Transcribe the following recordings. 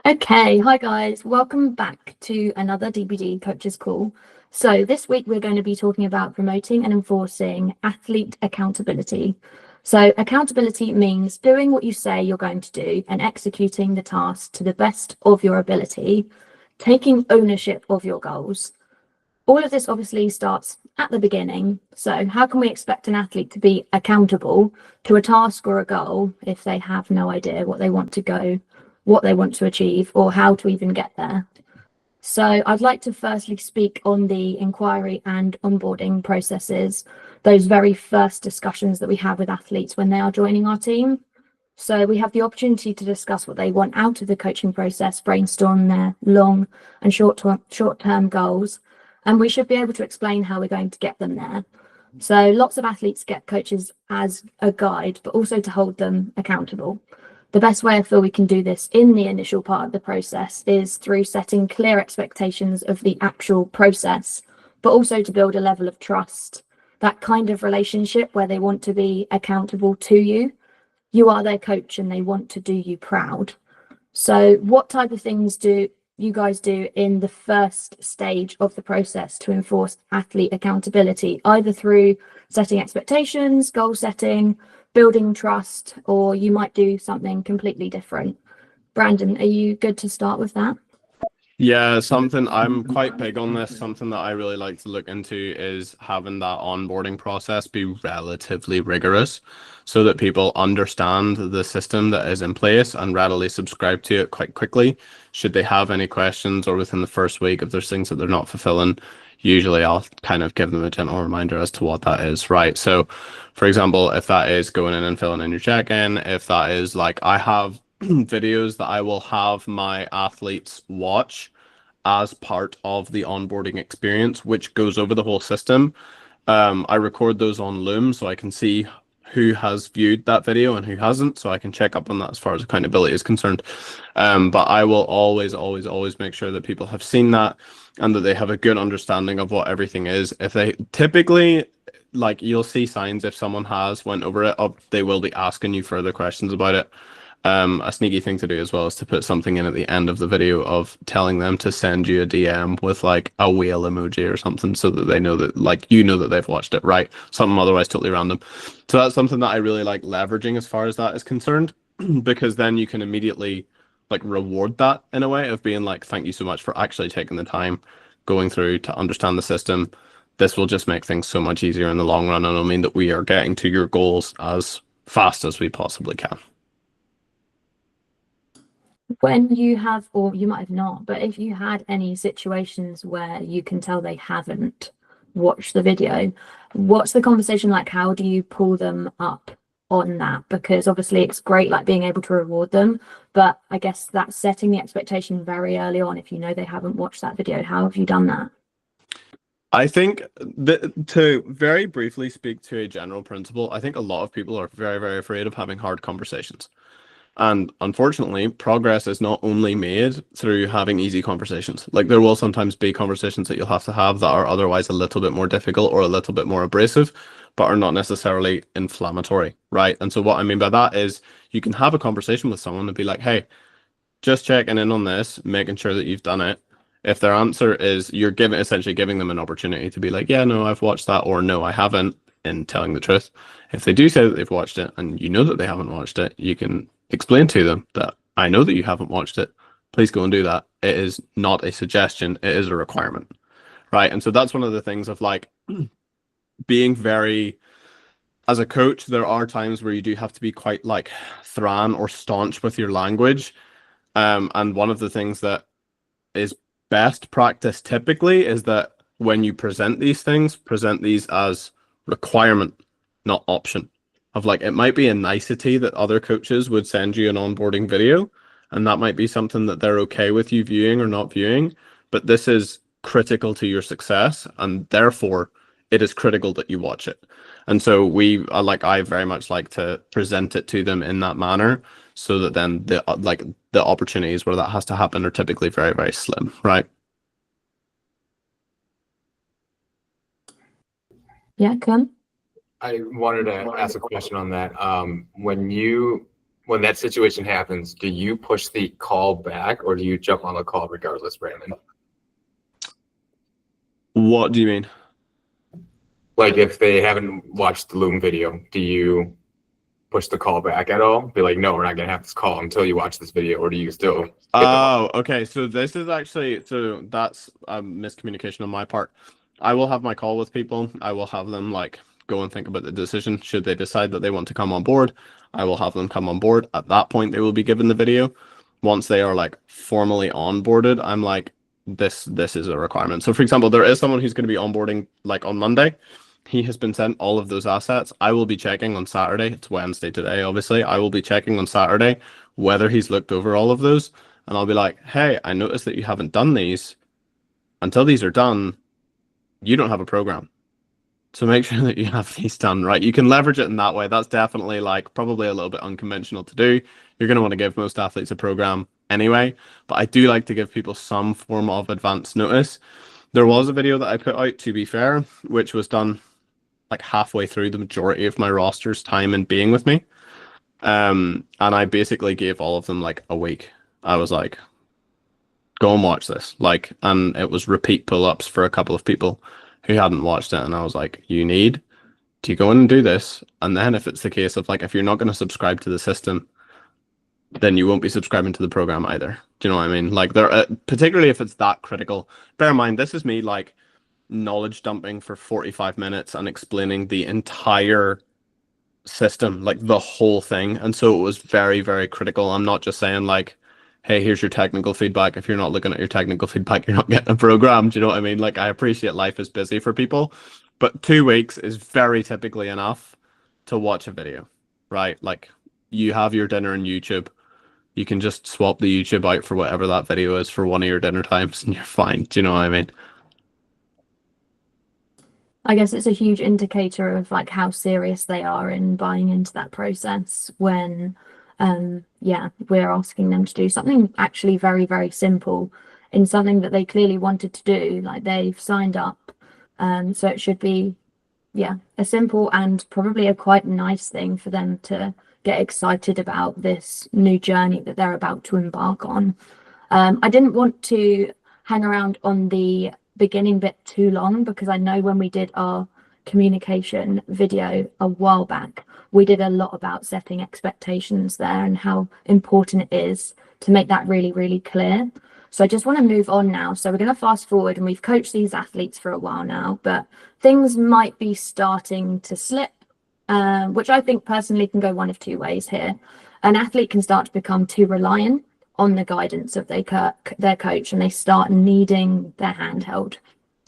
Okay, hi guys, welcome back to another DBD Coaches Call. So this week we're going to be talking about promoting and enforcing athlete accountability. So accountability means doing what you say you're going to do and executing the task to the best of your ability, taking ownership of your goals. All of this obviously starts at the beginning. So how can we expect an athlete to be accountable to a task or a goal if they have no idea what they want to achieve, or how to even get there? So I'd like to firstly speak on the inquiry and onboarding processes, those very first discussions that we have with athletes when they are joining our team. So we have the opportunity to discuss what they want out of the coaching process, brainstorm their long and short-term goals, and we should be able to explain how we're going to get them there. So lots of athletes get coaches as a guide, but also to hold them accountable. The best way I feel we can do this in the initial part of the process is through setting clear expectations of the actual process, but also to build a level of trust, that kind of relationship where they want to be accountable to you. You are their coach and they want to do you proud. So what type of things do you guys do in the first stage of the process to enforce athlete accountability, either through setting expectations, goal setting, building trust, or you might do something completely different? Brandon, are you good to start with that? Yeah, something I'm quite big on this. Something that I really like to look into is having that onboarding process be relatively rigorous so that people understand the system that is in place and readily subscribe to it quite quickly. Should they have any questions or within the first week, if there's things that they're not fulfilling, usually I'll kind of give them a gentle reminder as to what that is, right? So, for example, if that is going in and filling in your check-in, if that is like I have videos that I will have my athletes watch as part of the onboarding experience, which goes over the whole system. I record those on Loom so I can see who has viewed that video and who hasn't, so I can check up on that as far as accountability is concerned. But I will always make sure that people have seen that and that they have a good understanding of what everything is. If they typically, like, you'll see signs if someone has went over it up, they will be asking you further questions about it. A sneaky thing to do as well is to put something in at the end of the video of telling them to send you a DM with like a whale emoji or something so that they know that, like, you know that they've watched it, right? Something otherwise totally random. So that's something that I really like leveraging as far as that is concerned, because then you can immediately like reward that in a way of being like, thank you so much for actually taking the time going through to understand the system. This will just make things so much easier in the long run, and it'll mean that we are getting to your goals as fast as we possibly can. When you have, or you might have not, but if you had any situations where you can tell they haven't watched the video, what's the conversation like? How do you pull them up on that? Because obviously it's great, like being able to reward them, but I guess that's setting the expectation very early on. If you know they haven't watched that video, how have you done that? I think that, to very briefly speak to a general principle, I think a lot of people are very afraid of having hard conversations. And unfortunately, progress is not only made through having easy conversations. Like, there will sometimes be conversations that you'll have to have that are otherwise a little bit more difficult or a little bit more abrasive, but are not necessarily inflammatory, right? And so what I mean by that is you can have a conversation with someone and be like, hey, just checking in on this, making sure that you've done it. If their answer is, you're essentially giving them an opportunity to be like, yeah, no, I've watched that, or no, I haven't, in telling the truth. If they do say that they've watched it and you know that they haven't watched it, you can explain to them that I know that you haven't watched it. Please go and do that. It is not a suggestion, it is a requirement. Right. And so that's one of the things of like being very, as a coach, there are times where you do have to be quite like thran or staunch with your language. And one of the things that is best practice typically is that when you present these things, present these as requirement, not option. Of like, it might be a nicety that other coaches would send you an onboarding video, and that might be something that they're okay with you viewing or not viewing, but this is critical to your success, and therefore it is critical that you watch it. And so I very much like to present it to them in that manner, so that then the opportunities where that has to happen are typically very slim, right? Yeah, come. I wanted to ask a question on that. when that situation happens, do you push the call back or do you jump on the call regardless, Brandon? What do you mean? Like if they haven't watched the Loom video, do you push the call back at all? Be like, no, we're not gonna have this call until you watch this video, or do you still get them up? Oh, okay. So this is actually, so that's a miscommunication on my part. I will have my call with people. I will have them like go and think about the decision. Should they decide that they want to come on board, I will have them come on board. At that point, they will be given the video. Once they are like formally onboarded, I'm like, this is a requirement. So for example, there is someone who's going to be onboarding like on Monday. He has been sent all of those assets. I will be checking on Saturday. It's Wednesday today, obviously. I will be checking on Saturday whether he's looked over all of those. And I'll be like, hey, I noticed that you haven't done these. Until these are done, you don't have a program. So make sure that you have these done, right? You can leverage it in that way. That's definitely like probably a little bit unconventional to do. You're going to want to give most athletes a program anyway. But I do like to give people some form of advance notice. There was a video that I put out, to be fair, which was done like halfway through the majority of my roster's time in being with me. And I basically gave all of them like a week. I was like, go and watch this. Like, and it was repeat pull-ups for a couple of people who hadn't watched it. And I was like, you need to go in and do this. And then if it's the case of like, if you're not going to subscribe to the system, then you won't be subscribing to the program either. Do you know what I mean? Like there, particularly if it's that critical. Bear in mind, this is me like knowledge dumping for 45 minutes and explaining the entire system, like the whole thing. And so it was very, very critical. I'm not just saying like, hey, here's your technical feedback. If you're not looking at your technical feedback, you're not getting a program. Do you know what I mean? Like I appreciate life is busy for people, but 2 weeks is very typically enough to watch a video, right? Like you have your dinner on YouTube. You can just swap the YouTube out for whatever that video is for one of your dinner times and you're fine. Do you know what I mean? I guess it's a huge indicator of like how serious they are in buying into that process when yeah, we're asking them to do something actually very, very simple in something that they clearly wanted to do, like they've signed up. So it should be, yeah, a simple and probably a quite nice thing for them to get excited about this new journey that they're about to embark on. I didn't want to hang around on the beginning bit too long because I know when we did our communication video a while back, we did a lot about setting expectations there and how important it is to make that really, really clear. So I just want to move on now. So we're going to fast forward, and we've coached these athletes for a while now, but things might be starting to slip, which I think personally can go one of two ways here. An athlete can start to become too reliant on the guidance of their coach, and they start needing their hand held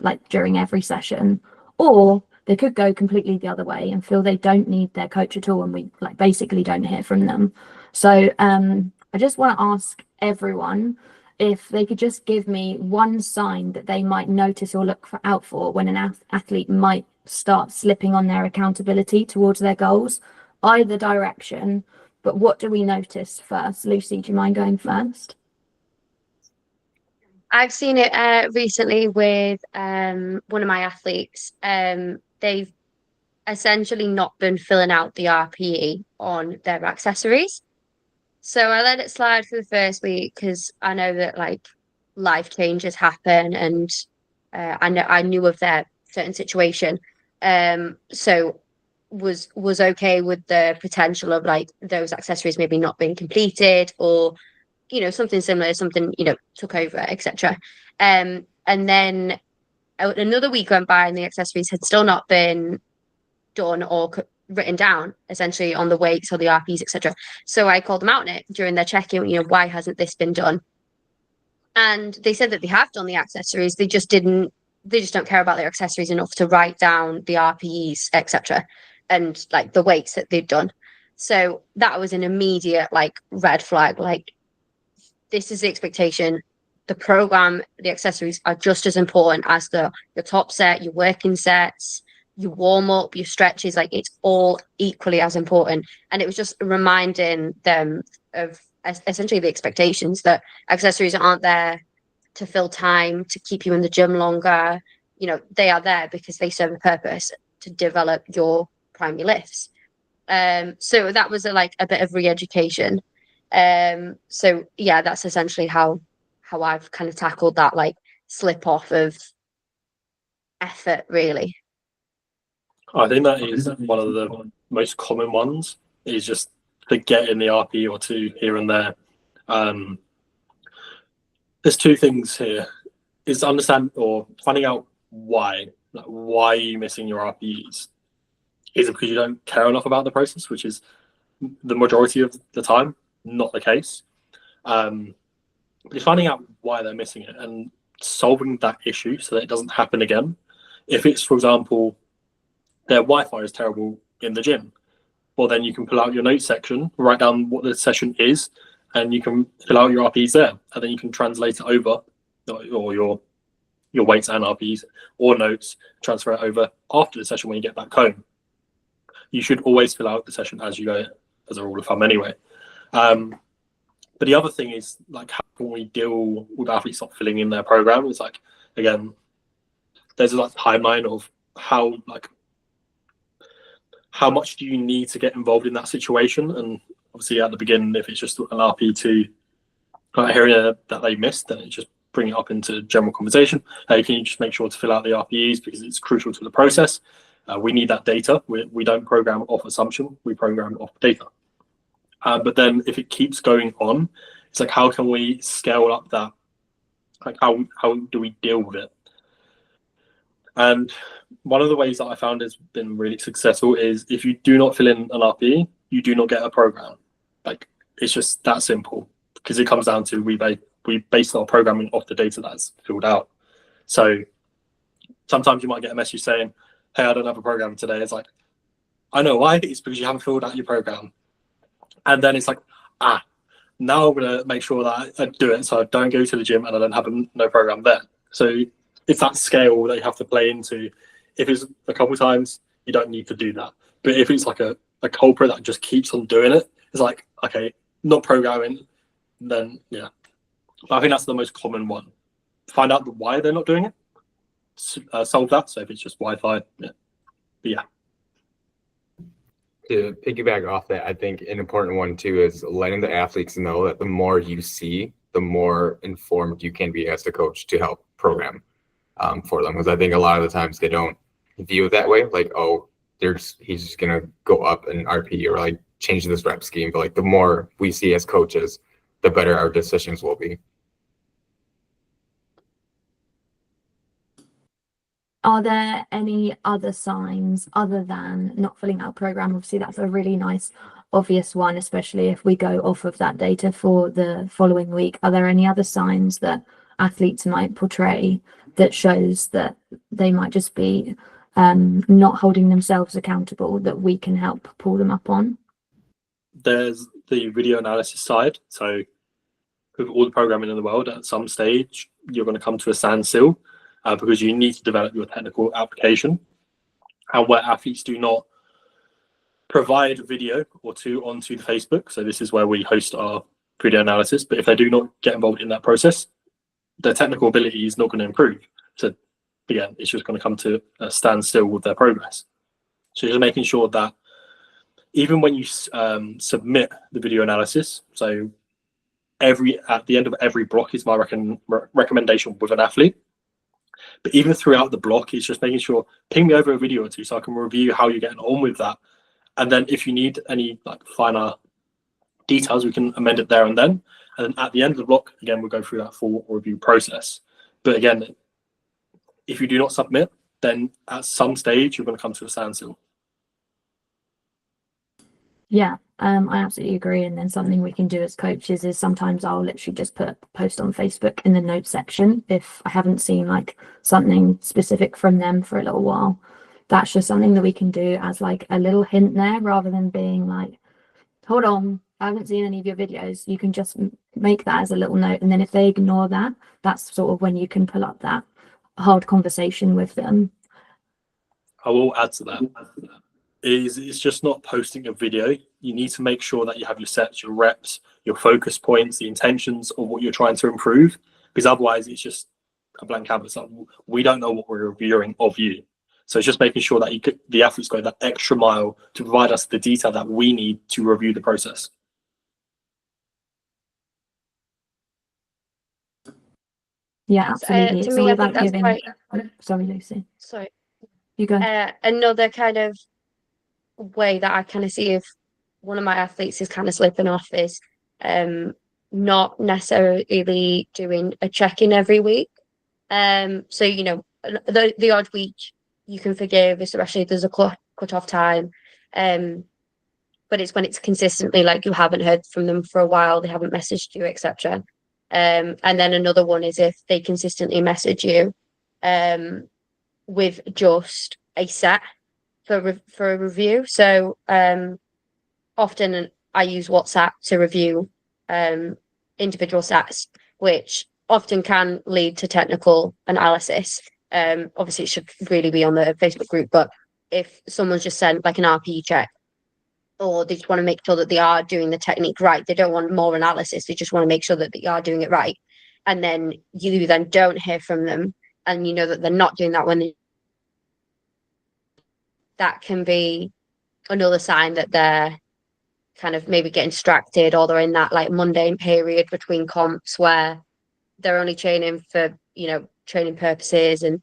like during every session, or they could go completely the other way and feel they don't need their coach at all, and we like basically don't hear from them. So I just want to ask everyone if they could just give me one sign that they might notice or look out for when an athlete might start slipping on their accountability towards their goals, either direction. But what do we notice first? Lucy, do you mind going first? I've seen it recently with one of my athletes. They've essentially not been filling out the RPE on their accessories. So I let it slide for the first week because I know that like life changes happen, and I knew of their certain situation. So was okay with the potential of like those accessories maybe not being completed, or something similar, something took over, etc. And then another week went by and the accessories had still not been done or written down essentially on the weights or the RPs, etc. So I called them out on it during their check-in, why hasn't this been done? And they said that they have done the accessories, they just don't care about their accessories enough to write down the RPEs, etc., and like the weights that they've done. So that was an immediate like red flag. Like, this is the expectation. The program, the accessories are just as important as your top set, your working sets, your warm up, your stretches. Like, it's all equally as important. And it was just reminding them of essentially the expectations that accessories aren't there to fill time, to keep you in the gym longer. They are there because they serve a purpose to develop your primary lifts. So that was like a bit of re-education. So yeah, that's essentially how I've kind of tackled that like slip off of effort, really. I think that is one of the most common ones, is just forgetting the RP or two here and there. There's two things here: is understand or finding out why. Like, why are you missing your RPEs? Is it because you don't care enough about the process, which is the majority of the time not the case? But it's finding out why they're missing it and solving that issue so that it doesn't happen again. If it's, for example, their Wi-Fi is terrible in the gym, well, then you can pull out your notes section, write down what the session is, and you can fill out your RPs there, and then you can translate it over, or your weights and RPs or notes, transfer it over after the session when you get back home. You should always fill out the session as you go, as a rule of thumb anyway. But the other thing is, like, how can we deal with athletes not filling in their program? It's like, again, there's a like timeline of how much do you need to get involved in that situation? And obviously at the beginning, if it's just an RP2 area that they missed, then it just bring it up into general conversation. Can you just make sure to fill out the RPEs because it's crucial to the process? We need that data. We don't program off assumption, we program off data. But then if it keeps going on, it's like, how can we scale up that? Like, how do we deal with it? And one of the ways that I found has been really successful is if you do not fill in an RPE, you do not get a program. Like, it's just that simple, because it comes down to we base our programming off the data that's filled out. So sometimes you might get a message saying, hey, I don't have a program today. It's like, I know why. It's because you haven't filled out your program. And then it's like, now I'm going to make sure that I do it so I don't go to the gym and I don't have no program there. So it's that scale that you have to play into. If it's a couple of times, you don't need to do that. But if it's like a culprit that just keeps on doing it, it's like, okay, not programming, then yeah. But I think that's the most common one. Find out why they're not doing it, solve that. So if it's just Wi-Fi, yeah. But yeah. To piggyback off that, I think an important one too is letting the athletes know that the more you see, the more informed you can be as the coach to help program for them. Because I think a lot of the times they don't view it that way. Like, oh, he's just gonna go up an RP or like change this rep scheme. But like, the more we see as coaches, the better our decisions will be. Are there any other signs other than not filling out a program? Obviously, that's a really nice, obvious one, especially if we go off of that data for the following week. Are there any other signs that athletes might portray that shows that they might just be not holding themselves accountable, that we can help pull them up on? There's the video analysis side. So with all the programming in the world, at some stage, you're going to come to a standstill. Because you need to develop your technical application, and where athletes do not provide a video or two onto the Facebook. So this is where we host our video analysis. But if they do not get involved in that process, their technical ability is not going to improve. So again, it's just going to come to a standstill with their progress. So just making sure that even when you submit the video analysis, so at the end of every block is my recommendation with an athlete. But even throughout the block, it's just making sure, ping me over a video or two so I can review how you're getting on with that. And then if you need any like finer details, we can amend it there and then. And then at the end of the block, again, we'll go through that full review process. But again, if you do not submit, then at some stage, you're going to come to a standstill. Yeah, I absolutely agree. And then something we can do as coaches is sometimes I'll literally just put a post on Facebook in the notes section if I haven't seen like something specific from them for a little while. That's just something that we can do as like a little hint there, rather than being like, hold on, I haven't seen any of your videos. You can just make that as a little note. And then if they ignore that, that's sort of when you can pull up that hard conversation with them. I will add to that. It's just not posting a video. You need to make sure that you have your sets, your reps, your focus points, the intentions of what you're trying to improve, because otherwise it's just a blank canvas. We don't know what we're reviewing of you. So it's just making sure that the athletes go that extra mile to provide us the detail that we need to review the process. Yeah, That's, absolutely. to It's me, all I about think that's giving. quite. Sorry, Lucy. Sorry. You go. Another kind of way that I kind of see if one of my athletes is kind of slipping off is not necessarily doing a check-in every week. So the odd week you can forgive, especially if there's a cut-off time. But it's when it's consistently like you haven't heard from them for a while, they haven't messaged you, etc. And then another one is if they consistently message you with just a set for a review. So often I use WhatsApp to review individual sets, which often can lead to technical analysis. Obviously, it should really be on the Facebook group, but if someone's just sent like an RPE check, or they just want to make sure that they are doing the technique right, they don't want more analysis, they just want to make sure that they are doing it right. And then you then don't hear from them, and you know that they're not doing that that can be another sign that they're kind of maybe getting distracted, or they're in that like mundane period between comps where they're only training for training purposes, and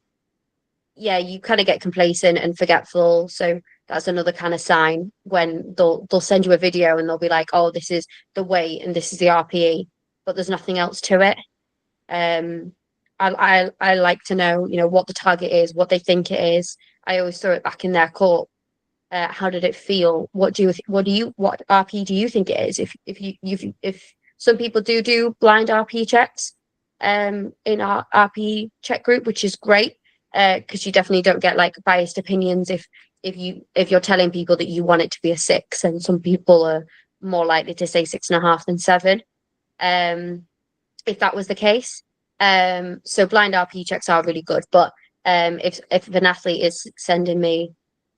you kind of get complacent and forgetful. So that's another kind of sign when they'll send you a video and they'll be like, oh, this is the weight and this is the RPE, but there's nothing else to it. I like to know what the target is, what they think it is. I always throw it back in their court. How did it feel? What RP do you think it is? If some people do blind RP checks in our RP check group, which is great, because you definitely don't get like biased opinions if you're telling people that you want it to be a 6, and some people are more likely to say 6.5 than 7, if that was the case. So blind RP checks are really good, but if an athlete is sending me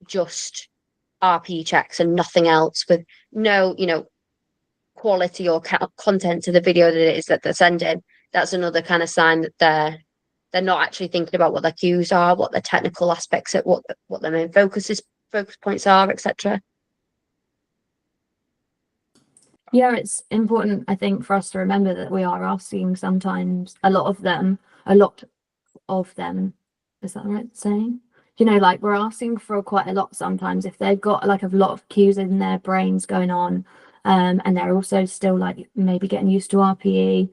just RP checks and nothing else, with no quality or content to the video that it is that they're sending, that's another kind of sign that they're not actually thinking about what their cues are, what their technical aspects are, what their main focus points are, etc. Yeah, it's important, I think, for us to remember that we are asking sometimes a lot of them, is that the right saying? Like we're asking for quite a lot sometimes if they've got like a lot of cues in their brains going on, and they're also still like maybe getting used to RPE.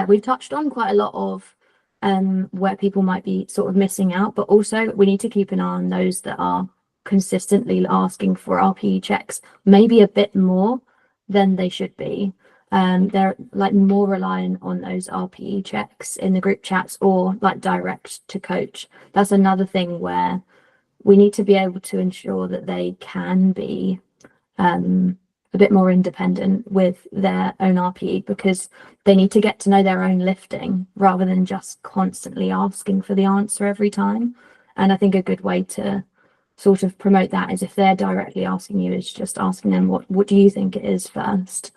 We've touched on quite a lot of where people might be sort of missing out, but also we need to keep an eye on those that are consistently asking for RPE checks, maybe a bit more than they should be. They're like more reliant on those RPE checks in the group chats or like direct to coach. That's another thing where we need to be able to ensure that they can be a bit more independent with their own RPE, because they need to get to know their own lifting rather than just constantly asking for the answer every time. And I think a good way to sort of promote that is if they're directly asking you, is just asking them what do you think it is first,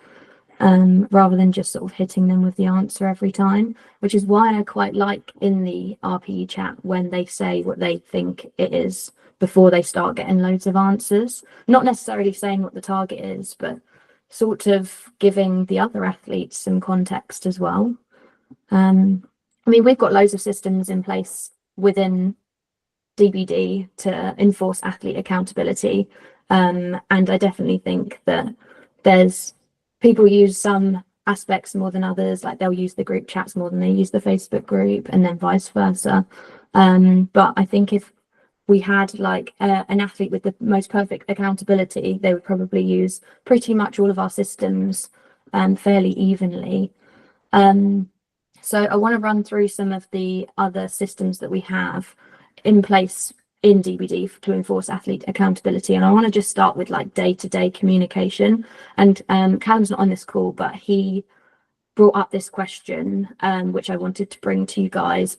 rather than just sort of hitting them with the answer every time, which is why I quite like in the RPE chat when they say what they think it is before they start getting loads of answers, not necessarily saying what the target is, but sort of giving the other athletes some context as well. We've got loads of systems in place within DBD to enforce athlete accountability, and I definitely think that there's people use some aspects more than others, like they'll use the group chats more than they use the Facebook group, and then vice versa. But I think if we had like an athlete with the most perfect accountability, they would probably use pretty much all of our systems fairly evenly. So I want to run through some of the other systems that we have in place in DBD to enforce athlete accountability, and I want to just start with like day-to-day communication. And Callum's not on this call, but he brought up this question which I wanted to bring to you guys.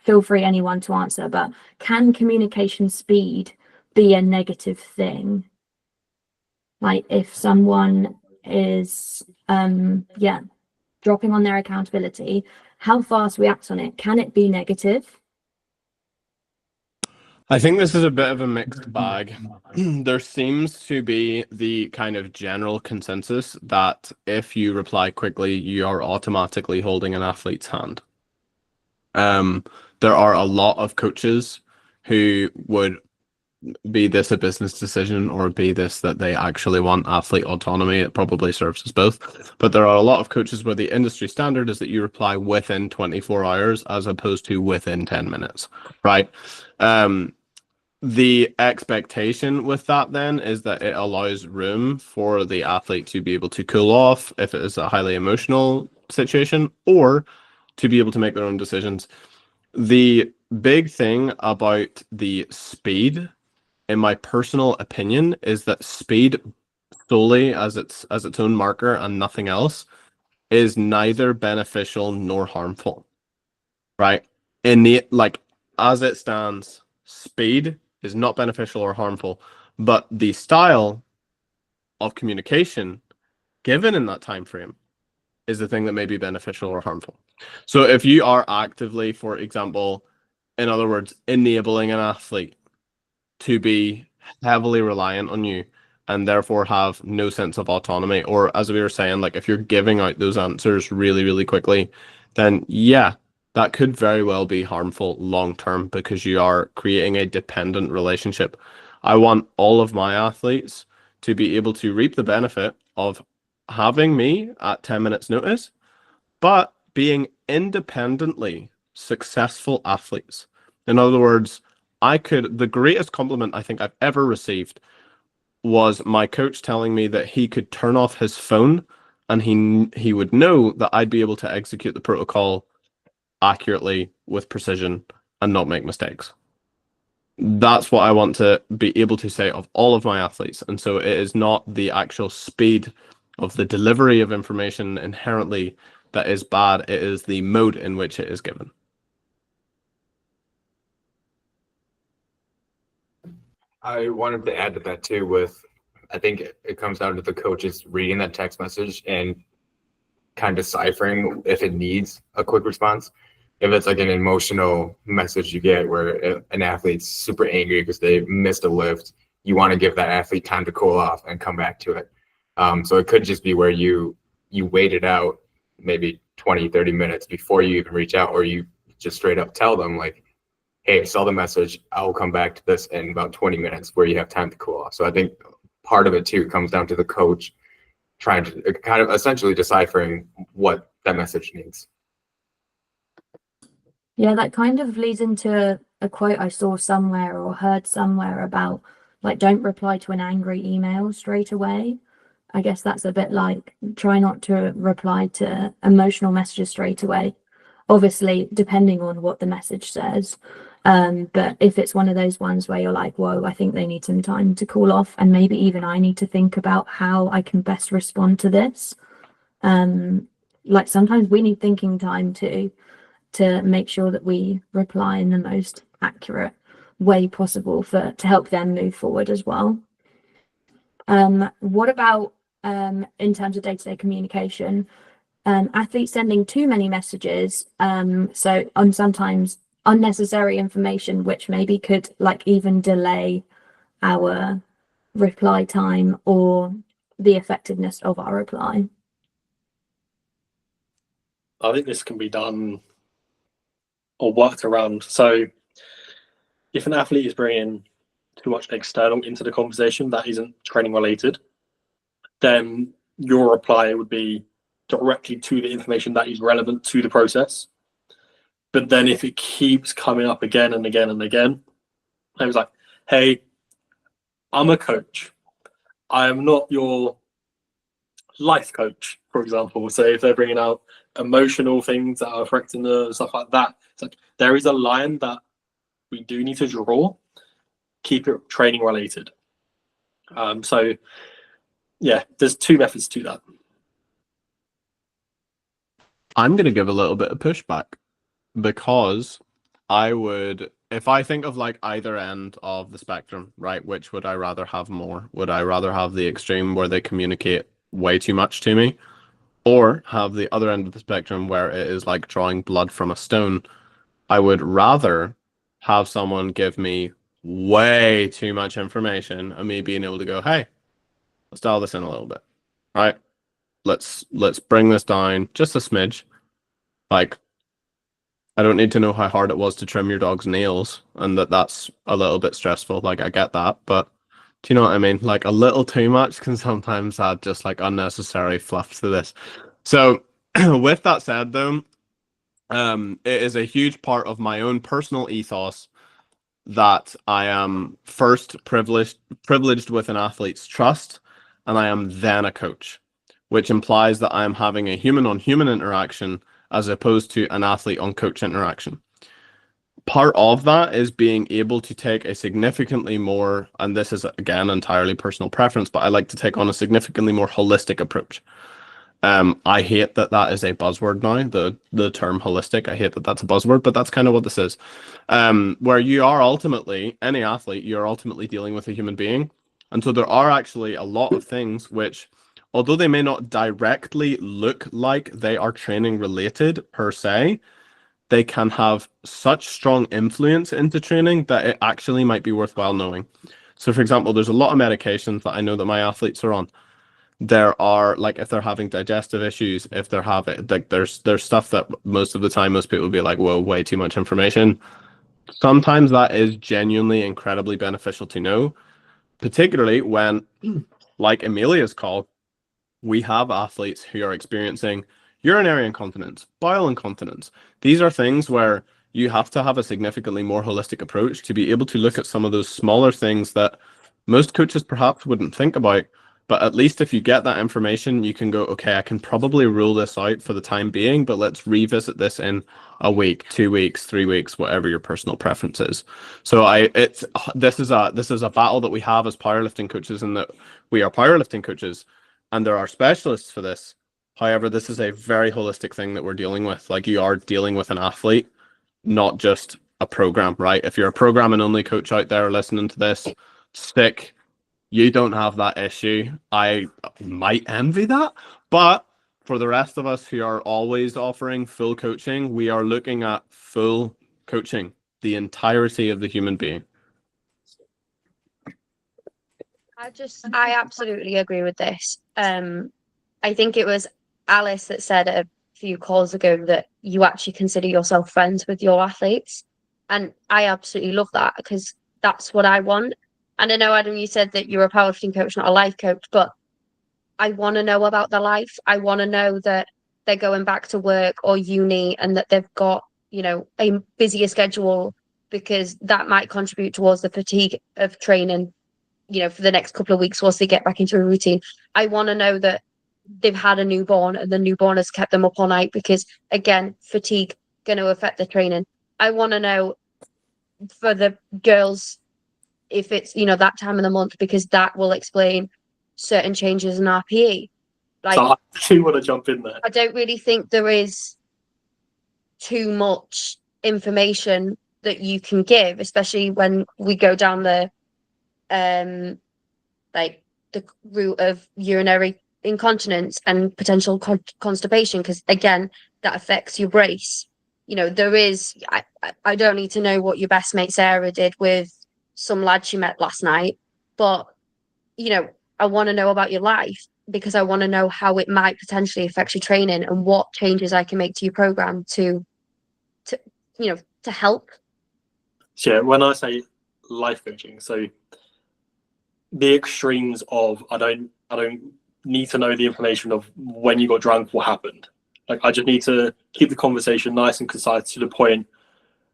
Feel free anyone to answer, but can communication speed be a negative thing? Like if someone is dropping on their accountability, how fast we act on it, can it be negative? I think this is a bit of a mixed bag. There seems to be the kind of general consensus that if you reply quickly, you are automatically holding an athlete's hand. There are a lot of coaches who would be this a business decision or be this that they actually want athlete autonomy. It probably serves as both. But there are a lot of coaches where the industry standard is that you reply within 24 hours as opposed to within 10 minutes, right? The expectation with that then is that it allows room for the athlete to be able to cool off if it is a highly emotional situation, or to be able to make their own decisions. The big thing about the speed, in my personal opinion, is that speed solely as its own marker and nothing else is neither beneficial nor harmful, right? As it stands, speed is not beneficial or harmful, but the style of communication given in that time frame is the thing that may be beneficial or harmful. So if you are actively, for example, in other words, enabling an athlete to be heavily reliant on you and therefore have no sense of autonomy, or as we were saying, like if you're giving out those answers really, really quickly, then yeah, that could very well be harmful long term because you are creating a dependent relationship. I want all of my athletes to be able to reap the benefit of having me at 10 minutes notice, but being independently successful athletes. In other words, the greatest compliment I think I've ever received was my coach telling me that he could turn off his phone and he would know that I'd be able to execute the protocol accurately with precision and not make mistakes. That's what I want to be able to say of all of my athletes. And so it is not the actual speed of the delivery of information inherently that is bad. It is the mode in which it is given. I wanted to add to that too I think it comes down to the coaches reading that text message and kind of deciphering if it needs a quick response. If it's like an emotional message you get where an athlete's super angry because they missed a lift, you want to give that athlete time to cool off and come back to it. So it could just be where you wait it out maybe 20, 30 minutes before you even reach out, or you just straight up tell them like, hey, I saw the message, I will come back to this in about 20 minutes where you have time to cool off. So I think part of it too comes down to the coach trying to kind of essentially deciphering what that message needs. Yeah, that kind of leads into a quote I saw somewhere or heard somewhere about like, don't reply to an angry email straight away. I guess that's a bit like try not to reply to emotional messages straight away. Obviously, depending on what the message says. But if it's one of those ones where you're like, whoa, I think they need some time to cool off, and maybe even I need to think about how I can best respond to this. Like sometimes we need thinking time too, to make sure that we reply in the most accurate way possible to help them move forward as well. What about in terms of day-to-day communication? Athletes sending too many messages, so on sometimes unnecessary information, which maybe could like even delay our reply time or the effectiveness of our reply. I think this can be done or worked around. So if an athlete is bringing too much external into the conversation that isn't training related, then your reply would be directly to the information that is relevant to the process. But then if it keeps coming up again and again and again, I was like, hey, I'm a coach. I am not your life coach, for example. So if they're bringing out emotional things that are affecting the stuff like that, it's like there is a line that we do need to draw, keep it training related. So yeah, there's two methods to that. I'm going to give a little bit of pushback because I would, if I think of like either end of the spectrum, right, which would I rather have more? Would I rather have the extreme where they communicate way too much to me, or have the other end of the spectrum where it is like drawing blood from a stone? I would rather have someone give me way too much information and me being able to go, hey, let's dial this in a little bit, right? Let's bring this down just a smidge. Like, I don't need to know how hard it was to trim your dog's nails and that's a little bit stressful. Like, I get that, but do you know what I mean? Like, a little too much can sometimes add just like unnecessary fluff to this. So with that said though, it is a huge part of my own personal ethos that I am first privileged with an athlete's trust, and I am then a coach, which implies that I am having a human on human interaction as opposed to an athlete on coach interaction. Part of that is being able to take a significantly more, and this is again entirely personal preference, but I like to take on a significantly more holistic approach. I hate that is a buzzword now, the term holistic. I hate that that's a buzzword, but that's kind of what this is. Where you are ultimately, any athlete, you're ultimately dealing with a human being. And so there are actually a lot of things which, although they may not directly look like they are training related per se, they can have such strong influence into training that it actually might be worthwhile knowing. So for example, there's a lot of medications that I know that my athletes are on. There are, like, if they're having digestive issues, if they're having, like, there's stuff that most of the time most people will be like, whoa, way too much information. Sometimes that is genuinely incredibly beneficial to know, particularly when, like Amelia's call, we have athletes who are experiencing urinary incontinence, bowel incontinence. These are things where you have to have a significantly more holistic approach to be able to look at some of those smaller things that most coaches perhaps wouldn't think about. But at least if you get that information, you can go, okay, I can probably rule this out for the time being, but let's revisit this in a week, 2 weeks, 3 weeks, whatever your personal preference is. So this is a battle that we have as powerlifting coaches, and that we are powerlifting coaches and there are specialists for this. However, this is a very holistic thing that we're dealing with. Like, you are dealing with an athlete, not just a program, right? If you're a program and only coach out there listening to this, stick. You don't have that issue. I might envy that, but for the rest of us who are always offering full coaching, we are looking at full coaching, the entirety of the human being. I absolutely agree with this. I think it was Alice that said a few calls ago that you actually consider yourself friends with your athletes. And I absolutely love that, because that's what I want. And I know, Adam, you said that you're a powerlifting coach, not a life coach, but I want to know about their life. I want to know that they're going back to work or uni and that they've got, a busier schedule, because that might contribute towards the fatigue of training, for the next couple of weeks once they get back into a routine. I want to know that they've had a newborn and the newborn has kept them up all night, because again, fatigue going to affect the training. I want to know for the girls if it's, that time of the month, because that will explain certain changes in RPE. Like, so I do want to jump in there. I don't really think there is too much information that you can give, especially when we go down the the route of urinary incontinence and potential constipation, because again, that affects your brace. There is, I don't need to know what your best mate Sarah did with some lad she met last night, but I want to know about your life, because I want to know how it might potentially affect your training and what changes I can make to your program to help. So, yeah, when I say life coaching, so the extremes of I don't need to know the information of when you got drunk, what happened. Like, I just need to keep the conversation nice and concise to the point.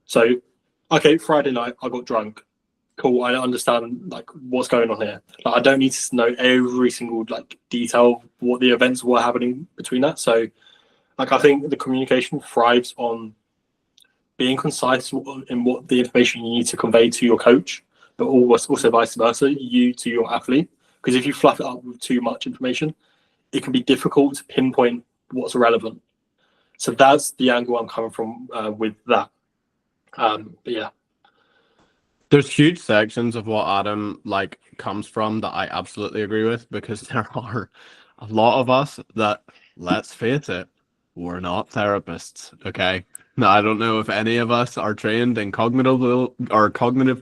So, okay, Friday night I got drunk. Cool, I understand like what's going on here. Like, I don't need to know every single like detail of what the events were happening between that. So, like, I think the communication thrives on being concise in what the information you need to convey to your coach, but also vice versa, you to your athlete. Because if you fluff it up with too much information, it can be difficult to pinpoint what's relevant. So that's the angle I'm coming from with that. But yeah. There's huge sections of what Adam comes from that I absolutely agree with, because there are a lot of us that, let's face it, we're not therapists, okay? Now, I don't know if any of us are trained in cognitive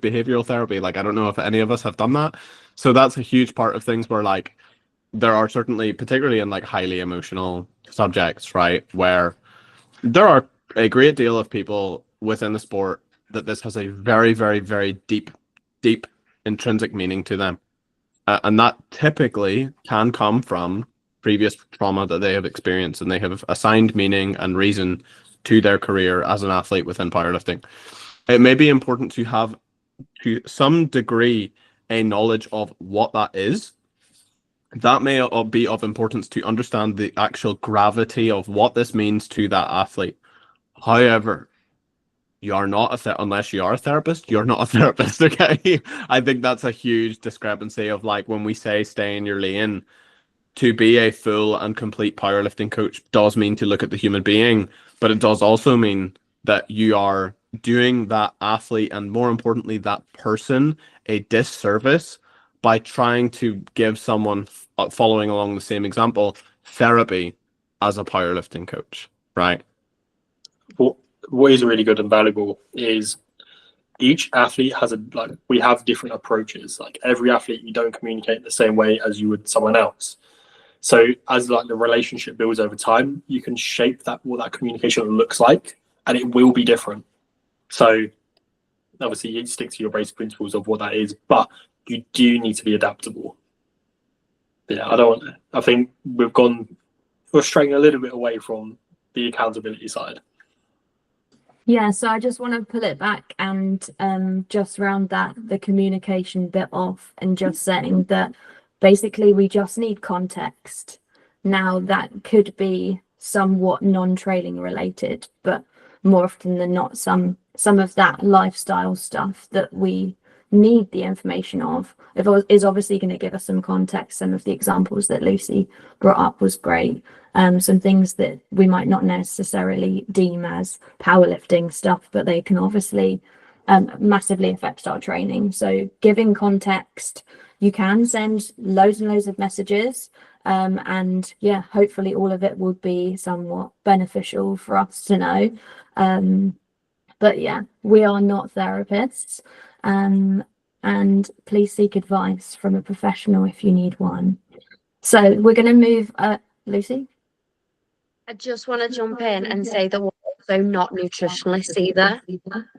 behavioral therapy. Like, I don't know if any of us have done that. So that's a huge part of things where, like, there are certainly, particularly in like highly emotional subjects, right, where there are a great deal of people within the sport that this has a very, very, very deep intrinsic meaning to them. And that typically can come from previous trauma that they have experienced, and they have assigned meaning and reason to their career as an athlete within powerlifting. It may be important to have, to some degree, a knowledge of what that is. That may be of importance to understand the actual gravity of what this means to that athlete. However, you are not unless you are a therapist, you're not a therapist, okay? I think that's a huge discrepancy of, like, when we say stay in your lane, to be a full and complete powerlifting coach does mean to look at the human being, but it does also mean that you are doing that athlete, and more importantly, that person, a disservice by trying to give someone following along the same example therapy as a powerlifting coach, right? What is really good and valuable is each athlete has we have different approaches. Like, every athlete, you don't communicate the same way as you would someone else. So as like the relationship builds over time, you can shape what that communication looks like, and it will be different. So obviously you stick to your basic principles of what that is, but you do need to be adaptable. Yeah, I think we're straying a little bit away from the accountability side. Yeah, so I just want to pull it back and just round the communication bit off, and just saying that basically we just need context. Now, that could be somewhat non-training related, but more often than not, some of that lifestyle stuff that we need the information of is obviously going to give us some context. Some of the examples that Lucy brought up was great. Some things that we might not necessarily deem as powerlifting stuff, but they can obviously massively affect our training. So giving context, you can send loads and loads of messages, and yeah, hopefully all of it would be somewhat beneficial for us to know. But yeah, we are not therapists, and please seek advice from a professional if you need one. So we're going to move, Lucy? I just want to jump in and say that we're also not nutritionalists either,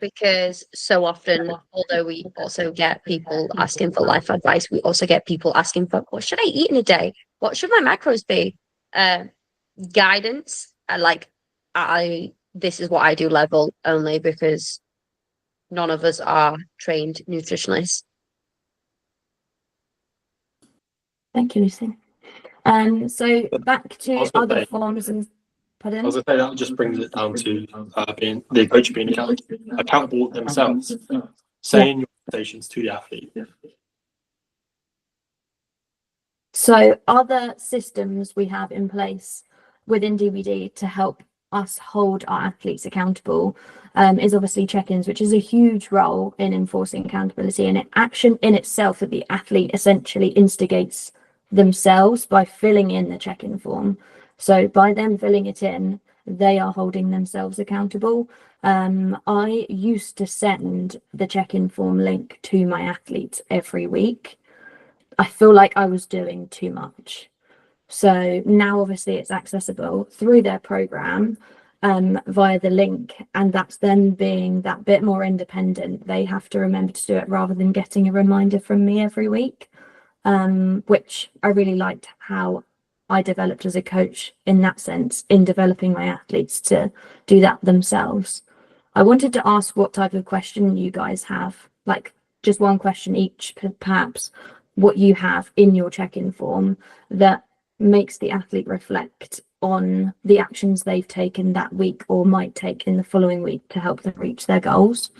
because so often, although we also get people asking for life advice, we also get people asking for, what should I eat in a day? What should my macros be? Guidance, this is what I do level only, because none of us are trained nutritionists. Thank you, Lucy. So back to other forms and pardon? I was going to say that just brings it down to being the coach being accountable themselves, saying your expectations to the athlete. So other systems we have in place within DBD to help us hold our athletes accountable is obviously check-ins, which is a huge role in enforcing accountability, and action in itself that the athlete essentially instigates themselves by filling in the check-in form. So by them filling it in, they are holding themselves accountable. I used to send the check-in form link to my athletes every week. I feel like I was doing too much. So now obviously it's accessible through their program via the link, and that's them being that bit more independent. They have to remember to do it rather than getting a reminder from me every week, which I really liked how I developed as a coach in that sense, in developing my athletes to do that themselves. I wanted to ask what type of question you guys have, like just one question each, perhaps, what you have in your check-in form that makes the athlete reflect on the actions they've taken that week or might take in the following week to help them reach their goals.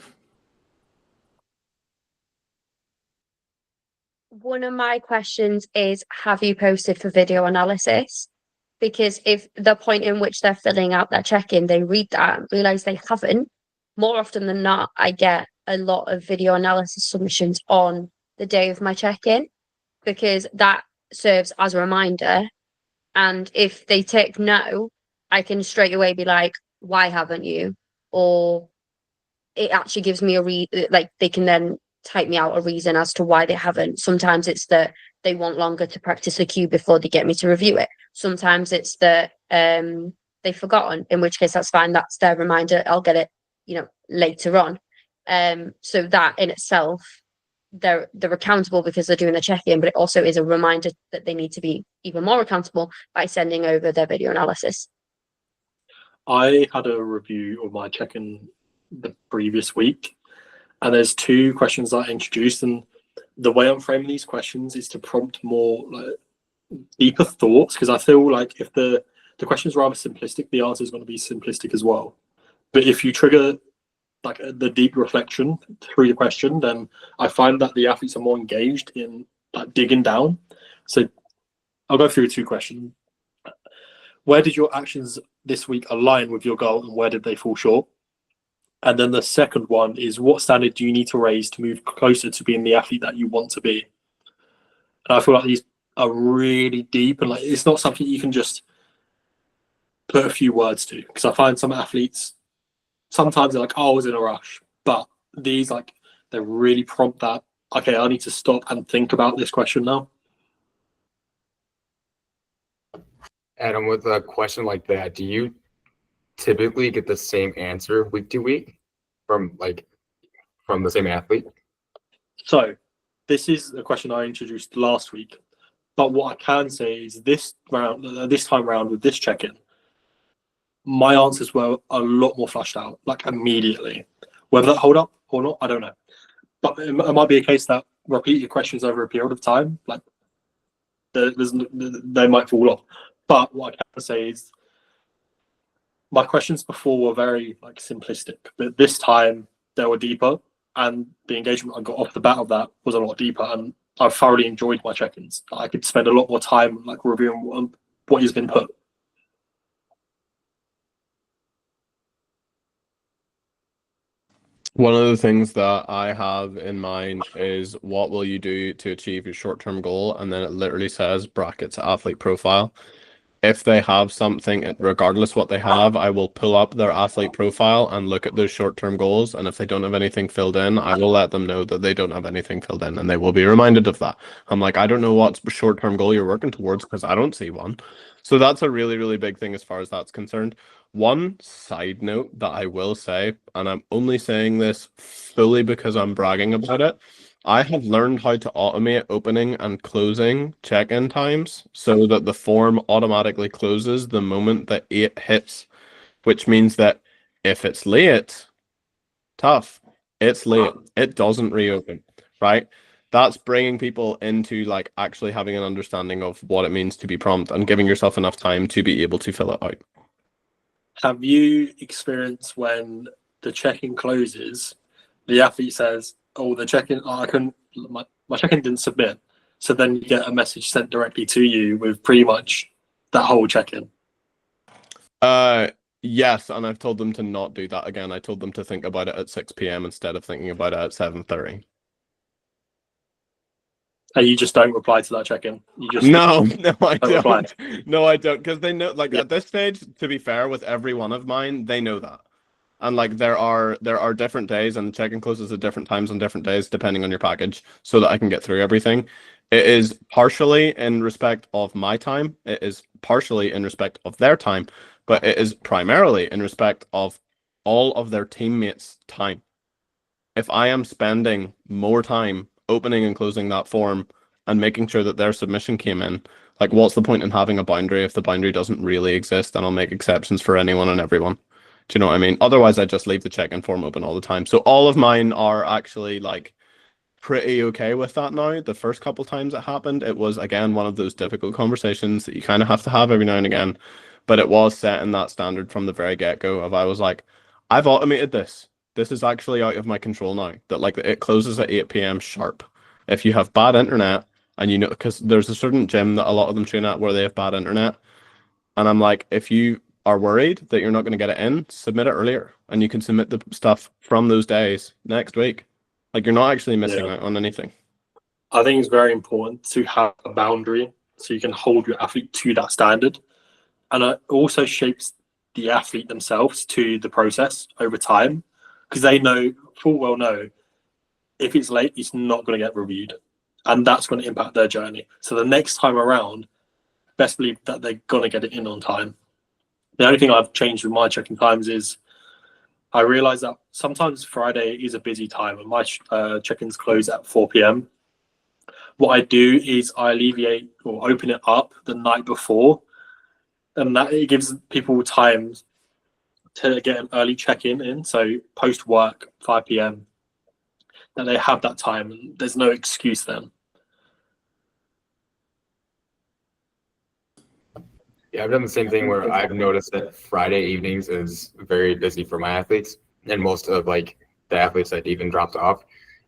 One of my questions is, have you posted for video analysis? Because if the point in which they're filling out their check-in, they read that and realize they haven't, more often than not, I get a lot of video analysis submissions on the day of my check-in, because that serves as a reminder. And if they tick no, I can straight away be like, why haven't you? Or it actually gives me like they can then type me out a reason as to why they haven't. Sometimes it's that they want longer to practice the cue before they get me to review it. Sometimes it's that they've forgotten, in which case that's fine. That's their reminder. I'll get it, later on. So that in itself, they're accountable because they're doing the check-in, but it also is a reminder that they need to be even more accountable by sending over their video analysis. I had a review of my check-in the previous week, and there's 2 questions that I introduced, and the way I'm framing these questions is to prompt more deeper thoughts, because I feel like if the question is rather simplistic, the answer is going to be simplistic as well. But if you trigger like the deep reflection through the question, then I find that the athletes are more engaged in like digging down. So I'll go through 2 questions. Where did your actions this week align with your goal, and where did they fall short? And then the second one is, what standard do you need to raise to move closer to being the athlete that you want to be? And I feel like these are really deep, and like it's not something you can just put a few words to, because I find some athletes sometimes they're like, oh, I was in a rush, but these they really prompt that, okay, I need to stop and think about this question now. Adam, with a question like that, do you typically get the same answer week to week from the same athlete? So this is a question I introduced last week, but what I can say is this time round with this check-in, my answers were a lot more flushed out, like immediately. Whether that hold up or not, I don't know. But it might be a case that repeat your questions over a period of time, like they might fall off. But what I can say is my questions before were very simplistic, but this time they were deeper, and the engagement I got off the bat of that was a lot deeper, and I thoroughly enjoyed my check-ins. I could spend a lot more time reviewing what has been put. One of the things that I have in mind is, what will you do to achieve your short-term goal? And then it literally says brackets athlete profile. If they have something, regardless what they have, I will pull up their athlete profile and look at those short-term goals. And if they don't have anything filled in, I will let them know that they don't have anything filled in, and they will be reminded of that. I'm like, I don't know what short-term goal you're working towards because I don't see one. So that's a really, really big thing as far as that's concerned. One side note that I will say, and I'm only saying this fully because I'm bragging about it, I have learned how to automate opening and closing check-in times so that the form automatically closes the moment that 8 hits, which means that if it's late, tough, it's late, it doesn't reopen, right? That's bringing people into actually having an understanding of what it means to be prompt and giving yourself enough time to be able to fill it out. Have you experienced when the check-in closes, the athlete says, oh, the check-in, my check-in didn't submit. So then you get a message sent directly to you with pretty much that whole check-in. Yes, and I've told them to not do that again. I told them to think about it at 6 p.m. instead of thinking about it at 7:30. And you just don't reply to that check-in. You just No, I don't reply. don't. No, I don't, because they know, at this stage, to be fair, with every one of mine, they know that. And there are different days, and the check-in closes at different times on different days depending on your package, so that I can get through everything. It is partially in respect of my time, it is partially in respect of their time, but it is primarily in respect of all of their teammates' time. If I am spending more time opening and closing that form and making sure that their submission came in, what's the point in having a boundary if the boundary doesn't really exist? And I'll make exceptions for anyone and everyone. Do you know what I mean? Otherwise, I just leave the check-in form open all the time. So all of mine are actually pretty okay with that now. The first couple times it happened, it was again one of those difficult conversations that you kind of have to have every now and again. But it was setting that standard from the very get-go of, I was like, I've automated this. This is actually out of my control now. That it closes at 8 p.m. sharp. If you have bad internet, and because there's a certain gym that a lot of them train at where they have bad internet, and I'm like, if you are worried that you're not going to get it in, submit it earlier, and you can submit the stuff from those days next week. You're not actually missing out on anything. I think it's very important to have a boundary so you can hold your athlete to that standard. and it also shapes the athlete themselves to the process over time, because they know full well know if it's late, it's not going to get reviewed, and that's going to impact their journey. So the next time around, best believe that they're going to get it in on time. The only thing I've changed with my checking times is I realize that sometimes Friday is a busy time and my check-ins close at 4 p.m. What I do is I alleviate or open it up the night before, and that it gives people time to get an early check-in in. So post work, 5 p.m., that they have that time, and there's no excuse then. Yeah, I've done the same thing where I've noticed that Friday evenings is very busy for my athletes, and most of like the athletes that even dropped off.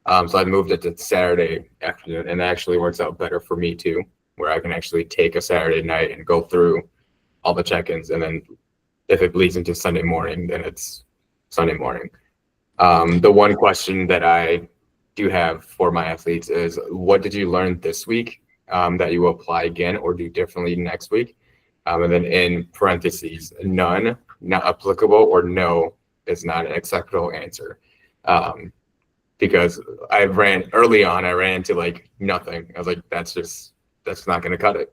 So I moved it to Saturday afternoon, and it actually works out better for me too, where I can actually take a Saturday night and go through all the check-ins, and then if it bleeds into Sunday morning, then it's Sunday morning. The one question that I do have for my athletes is, what did you learn this week that you will apply again or do differently next week? And then in parentheses, none, not applicable, or no is not an acceptable answer. Because I ran into like nothing. I was like, that's not going to cut it.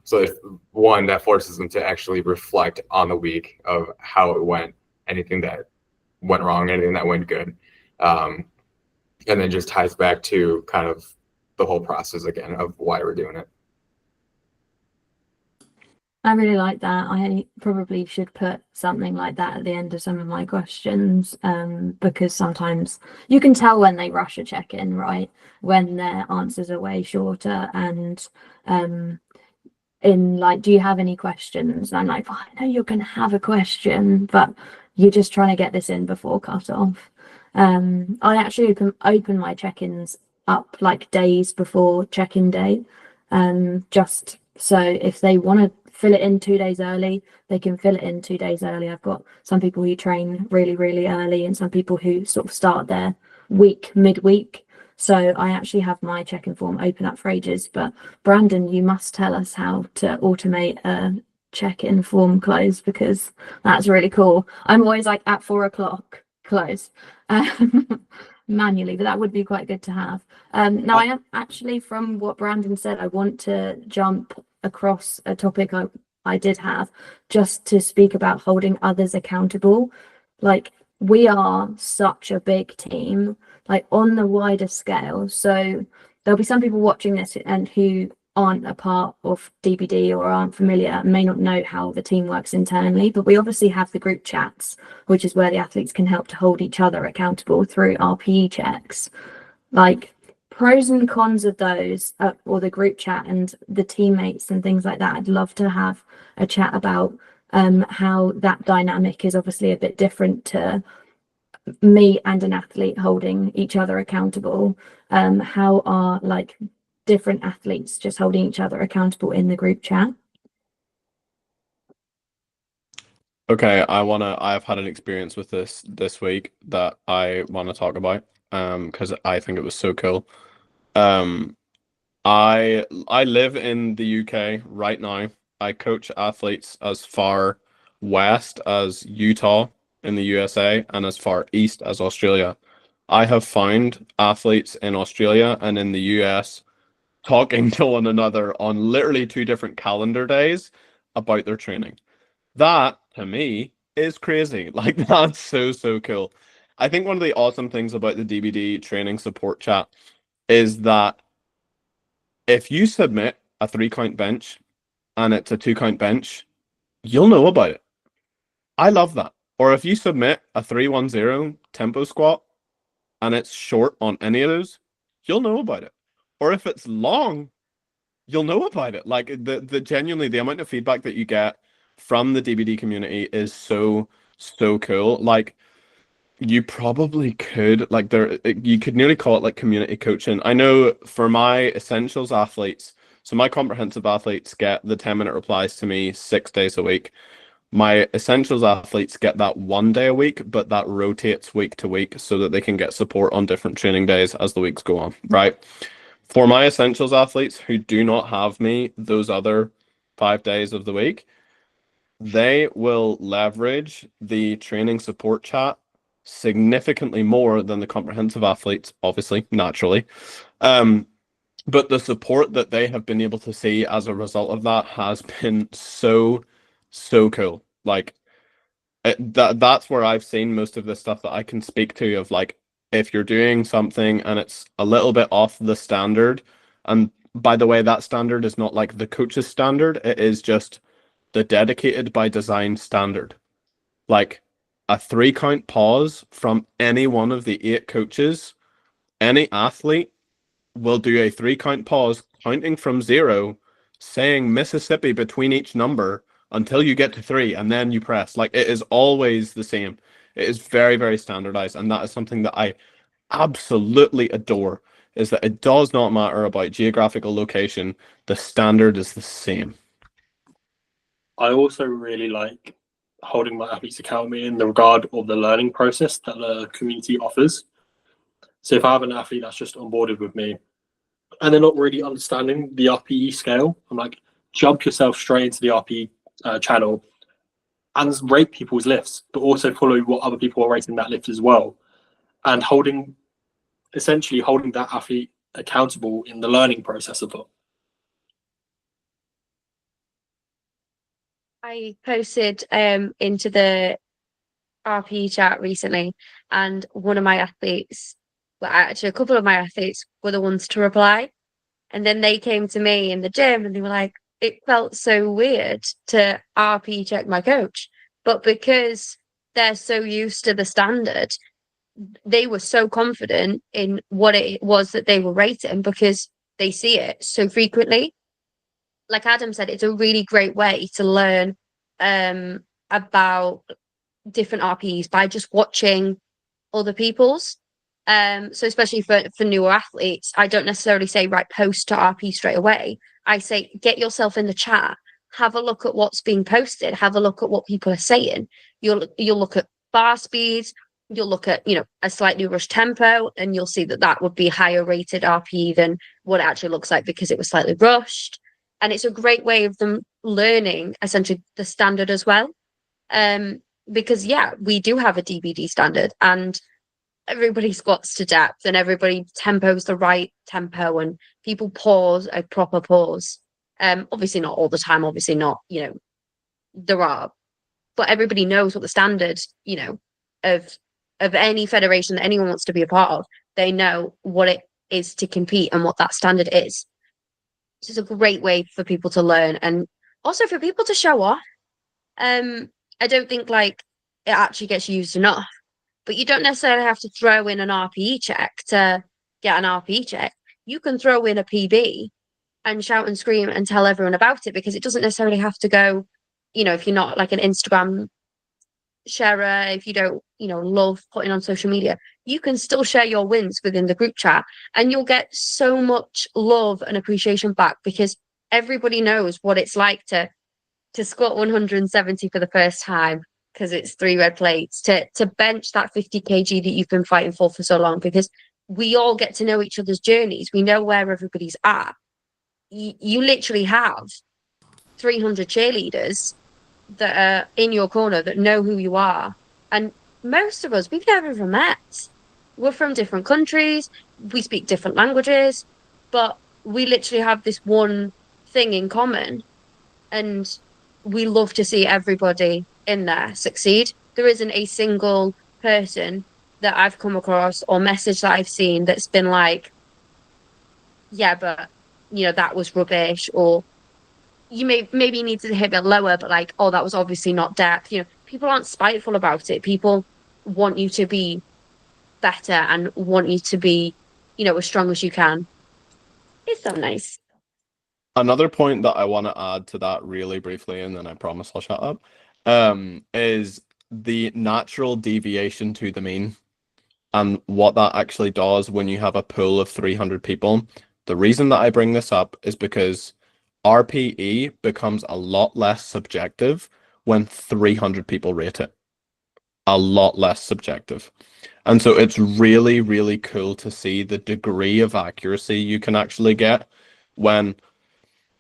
So if one, that forces them to actually reflect on the week of how it went, anything that went wrong, anything that went good. And then just ties back to kind of the whole process again of why we're doing it. I really like that. I probably should put something like that at the end of some of my questions, because sometimes you can tell when they rush a check-in, right? When their answers are way shorter, and in like, do you have any questions? And I'm like, well, I know you're going to have a question, but you're just trying to get this in before cut off. I actually open my check-ins up like days before check-in day, just so if they want to fill it in 2 days early, they can fill it in 2 days early. I've got some people who train really, really early and some people who sort of start their week midweek. So I actually have my check-in form open up for ages. But Brandon, you must tell us how to automate a check-in form close, because that's really cool. I'm always like at 4 o'clock close manually, but that would be quite good to have. Now I am actually, from what Brandon said, I want to jump across a topic I did have, just to speak about holding others accountable. Like, we are such a big team, like on the wider scale. So there'll be some people watching this and who aren't a part of DBD or aren't familiar, may not know how the team works internally, but we obviously have the group chats, which is where the athletes can help to hold each other accountable through RPE checks. Like, pros and cons of those, or the group chat and the teammates and things like that. I'd love to have a chat about how that dynamic is obviously a bit different to me and an athlete holding each other accountable. How are like different athletes just holding each other accountable in the group chat? Okay, I've had an experience with this week that I want to talk about, because I think it was so cool. I live in the UK right now. I coach athletes as far west as Utah in the USA and as far east as Australia. I have found athletes in Australia and in the US talking to one another on literally 2 different calendar days about their training. That, to me, is crazy. Like, that's so cool. I think one of the awesome things about the DBD training support chat is that if you submit a 3-count bench and it's a 2-count bench, you'll know about it. I love that. Or if you submit a 3-1-0 tempo squat and it's short on any of those, you'll know about it. Or if it's long, you'll know about it. Like, the genuinely, the amount of feedback that you get from the DBD community is so cool. Like, you probably could, like, you could nearly call it like community coaching. I know for my essentials athletes, so my comprehensive athletes get the 10-minute replies to me 6 days a week. My essentials athletes get that 1 day a week, but that rotates week to week so that they can get support on different training days as the weeks go on, right? For my essentials athletes who do not have me those other 5 days of the week, they will leverage the training support chat significantly more than the comprehensive athletes, obviously, naturally. But the support that they have been able to see as a result of that has been so, so cool. Like that's where I've seen most of the stuff that I can speak to of like, if you're doing something and it's a little bit off the standard, and by the way, that standard is not like the coach's standard, it is just the dedicated by design standard. Like a 3 count pause from any one of the 8 coaches, any athlete will do a 3 count pause, counting from 0, saying Mississippi between each number until you get to 3, and then you press. Like, it is always the same. It is very, very standardized, and that is something that I absolutely adore, is that it does not matter about geographical location. The standard is the same. I also really like holding my athletes accountable in the regard of the learning process that the community offers. So if I have an athlete that's just onboarded with me and they're not really understanding the RPE scale, I'm like, jump yourself straight into the RPE channel and rate people's lifts, but also follow what other people are rating that lift as well. And essentially holding that athlete accountable in the learning process of it. I posted into the RPE chat recently, and one of my athletes, well, actually a couple of my athletes were the ones to reply. And then they came to me in the gym and they were like, it felt so weird to RPE check my coach. But because they're so used to the standard, they were so confident in what it was that they were rating because they see it so frequently. Like Adam said, it's a really great way to learn about different RPEs by just watching other people's. So especially for newer athletes, I don't necessarily say, right, post to RP straight away. I say, get yourself in the chat, have a look at what's being posted, have a look at what people are saying. You'll look at bar speeds, you'll look at, a slightly rushed tempo, and you'll see that that would be higher rated RPE than what it actually looks like because it was slightly rushed. And it's a great way of them learning essentially the standard as well. Because we do have a DBD standard, and everybody squats to depth and everybody tempos the right tempo, and people pause a proper pause. Obviously not all the time, obviously not, there are, but everybody knows what the standard, of any federation that anyone wants to be a part of. They know what it is to compete and what that standard is. This is a great way for people to learn, and also for people to show off. I don't think like it actually gets used enough, but you don't necessarily have to throw in an RPE check to get an RPE check. You can throw in a PB and shout and scream and tell everyone about it, because it doesn't necessarily have to go, if you're not like an Instagram sharer, if you don't, love putting on social media, you can still share your wins within the group chat, and you'll get so much love and appreciation back, because everybody knows what it's like to squat 170 for the first time, because it's 3 red plates, to bench that 50 kg that you've been fighting for so long, because we all get to know each other's journeys. We know where everybody's at. You literally have 300 cheerleaders that are in your corner that know who you are. And most of us, we've never even met. We're from different countries. We speak different languages, but we literally have this one thing in common. And we love to see everybody in there succeed. There isn't a single person that I've come across or message that I've seen that's been like, yeah, but that was rubbish, or you maybe need to hit a bit lower, but like, oh, that was obviously not depth. People aren't spiteful about it. People want you to be better and want you to be, as strong as you can. It's so nice. Another point that I want to add to that really briefly, and then I promise I'll shut up, is the natural deviation to the mean and what that actually does when you have a pool of 300 people. The reason that I bring this up is because RPE becomes a lot less subjective when 300 people rate it. A lot less subjective. And so it's really, really cool to see the degree of accuracy you can actually get when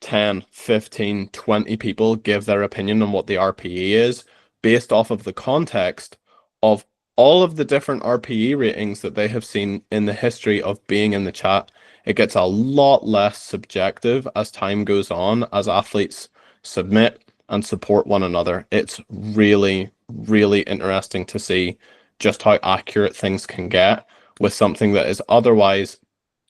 10, 15, 20 people give their opinion on what the RPE is based off of the context of all of the different RPE ratings that they have seen in the history of being in the chat, it gets a lot less subjective as time goes on, as athletes submit and support one another. It's really, really interesting to see just how accurate things can get with something that is otherwise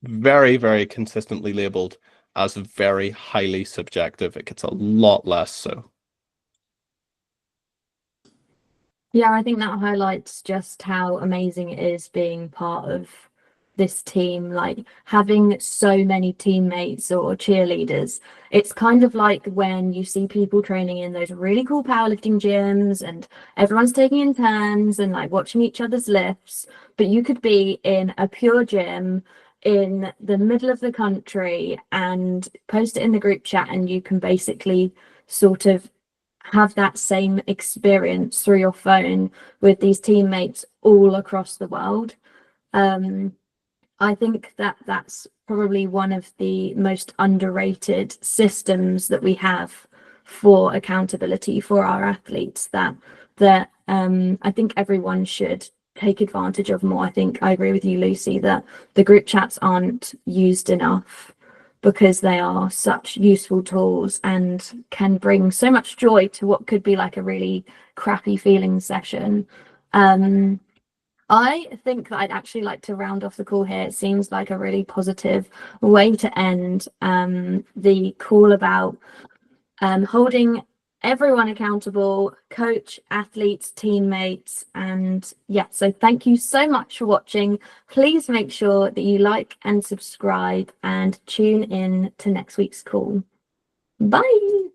very, very consistently labeled as very highly subjective. It gets a lot less so. Yeah, I think that highlights just how amazing it is being part of this team, like having so many teammates or cheerleaders. It's kind of like when you see people training in those really cool powerlifting gyms and everyone's taking in turns and like watching each other's lifts, but you could be in a pure gym in the middle of the country and post it in the group chat, and you can basically sort of have that same experience through your phone with these teammates all across the world. I think that that's probably one of the most underrated systems that we have for accountability for our athletes, that I think everyone should take advantage of more. I think I agree with you, Lucy, that the group chats aren't used enough because they are such useful tools and can bring so much joy to what could be like a really crappy feeling session. I think that I'd actually like to round off the call here. It seems like a really positive way to end the call about holding everyone accountable, coach, athletes, teammates, and yeah, so thank you so much for watching. Please make sure that you like and subscribe and tune in to next week's call. Bye.